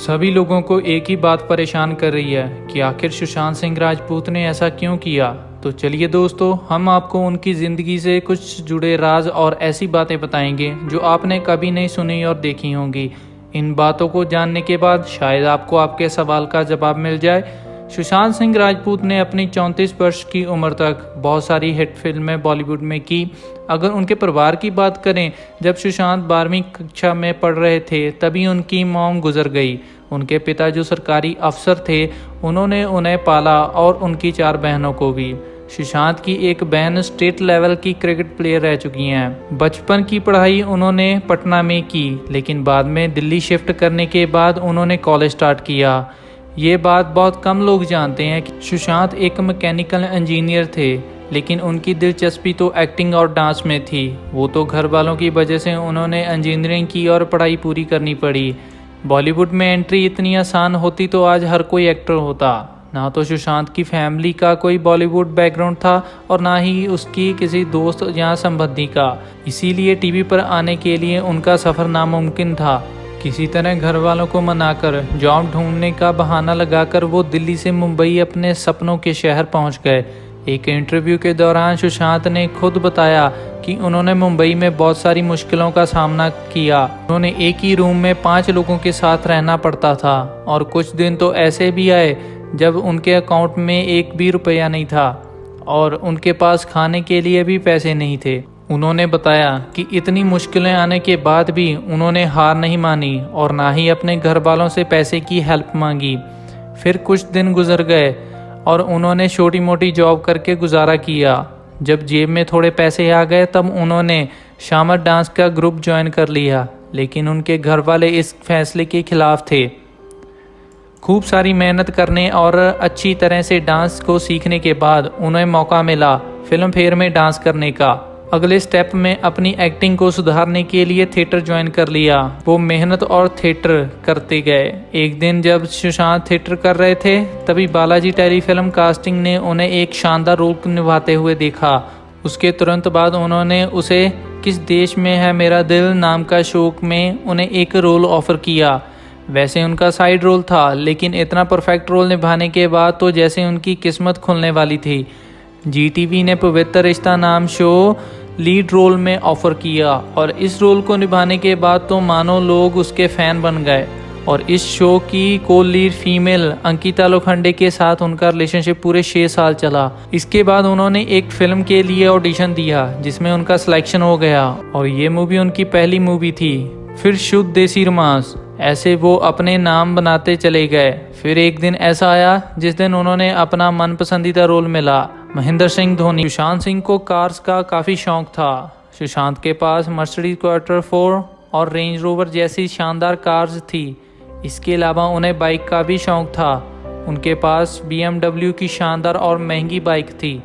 सभी लोगों को एक ही बात परेशान कर रही है कि आखिर सुशांत सिंह राजपूत ने ऐसा क्यों किया। तो चलिए दोस्तों, हम आपको उनकी ज़िंदगी से कुछ जुड़े राज और ऐसी बातें बताएंगे जो आपने कभी नहीं सुनी और देखी होंगी। इन बातों को जानने के बाद शायद आपको आपके सवाल का जवाब मिल जाए। सुशांत सिंह राजपूत ने अपनी 34 वर्ष की उम्र तक बहुत सारी हिट फिल्में बॉलीवुड में की। अगर उनके परिवार की बात करें, जब सुशांत 12वीं कक्षा में पढ़ रहे थे तभी उनकी मॉम गुजर गई। उनके पिता जो सरकारी अफसर थे, उन्होंने उन्हें पाला और उनकी 4 बहनों को भी। सुशांत की एक बहन स्टेट लेवल की क्रिकेट प्लेयर रह चुकी हैं। बचपन की पढ़ाई उन्होंने पटना में की, लेकिन बाद में दिल्ली शिफ्ट करने के बाद उन्होंने कॉलेज स्टार्ट किया। ये बात बहुत कम लोग जानते हैं कि सुशांत एक मैकेनिकल इंजीनियर थे, लेकिन उनकी दिलचस्पी तो एक्टिंग और डांस में थी। वो तो घर वालों की वजह से उन्होंने इंजीनियरिंग की और पढ़ाई पूरी करनी पड़ी। बॉलीवुड में एंट्री इतनी आसान होती तो आज हर कोई एक्टर होता। ना तो सुशांत की फैमिली का कोई बॉलीवुड बैकग्राउंड था और ना ही उसकी किसी दोस्त या संबंधी का। इसीलिए टीवी पर आने के लिए उनका सफ़र नामुमकिन था। किसी तरह घर वालों को मनाकर जॉब ढूंढने का बहाना लगाकर वो दिल्ली से मुंबई अपने सपनों के शहर पहुंच गए। एक इंटरव्यू के दौरान सुशांत ने खुद बताया कि उन्होंने मुंबई में बहुत सारी मुश्किलों का सामना किया। उन्होंने एक ही रूम में 5 लोगों के साथ रहना पड़ता था और कुछ दिन तो ऐसे भी आए जब उनके अकाउंट में एक भी रुपया नहीं था और उनके पास खाने के लिए भी पैसे नहीं थे। उन्होंने बताया कि इतनी मुश्किलें आने के बाद भी उन्होंने हार नहीं मानी और ना ही अपने घर वालों से पैसे की हेल्प मांगी। फिर कुछ दिन गुजर गए और उन्होंने छोटी मोटी जॉब करके गुजारा किया। जब जेब में थोड़े पैसे आ गए तब उन्होंने शामर डांस का ग्रुप ज्वाइन कर लिया, लेकिन उनके घर वाले इस फैसले के खिलाफ थे। खूब सारी मेहनत करने और अच्छी तरह से डांस को सीखने के बाद उन्हें मौका मिला फिल्म फेयर में डांस करने का। अगले स्टेप में अपनी एक्टिंग को सुधारने के लिए थिएटर ज्वाइन कर लिया। वो मेहनत और थिएटर करते गए। एक दिन जब सुशांत थिएटर कर रहे थे तभी बालाजी टेलीफिल्म कास्टिंग ने उन्हें एक शानदार रोल निभाते हुए देखा। उसके तुरंत बाद उन्होंने उसे किस देश में है मेरा दिल नाम का शो में उन्हें एक रोल ऑफर किया। वैसे उनका साइड रोल था, लेकिन इतना परफेक्ट रोल निभाने के बाद तो जैसे उनकी किस्मत खुलने वाली थी। जीटीवी ने पवित्र रिश्ता नाम शो लीड रोल में ऑफर किया और इस रोल को निभाने के बाद तो मानो लोग उसके फैन बन गए। और इस शो की को लीड फीमेल अंकिता लोखंडे के साथ उनका रिलेशनशिप पूरे 6 साल चला। इसके बाद उन्होंने एक फिल्म के लिए ऑडिशन दिया जिसमें उनका सिलेक्शन हो गया और ये मूवी उनकी पहली मूवी थी। फिर शुद्ध देसी रोमांस, ऐसे वो अपने नाम बनाते चले गए। फिर एक दिन ऐसा आया जिस दिन उन्होंने अपना मनपसंदीदा रोल मिला, महेंद्र सिंह धोनी। सुशांत सिंह को कार्स का काफ़ी शौक था। सुशांत के पास मर्सिडीज क्वार्टर 4 और रेंज रोवर जैसी शानदार कार्स थी। इसके अलावा उन्हें बाइक का भी शौक था। उनके पास BMW की शानदार और महंगी बाइक थी।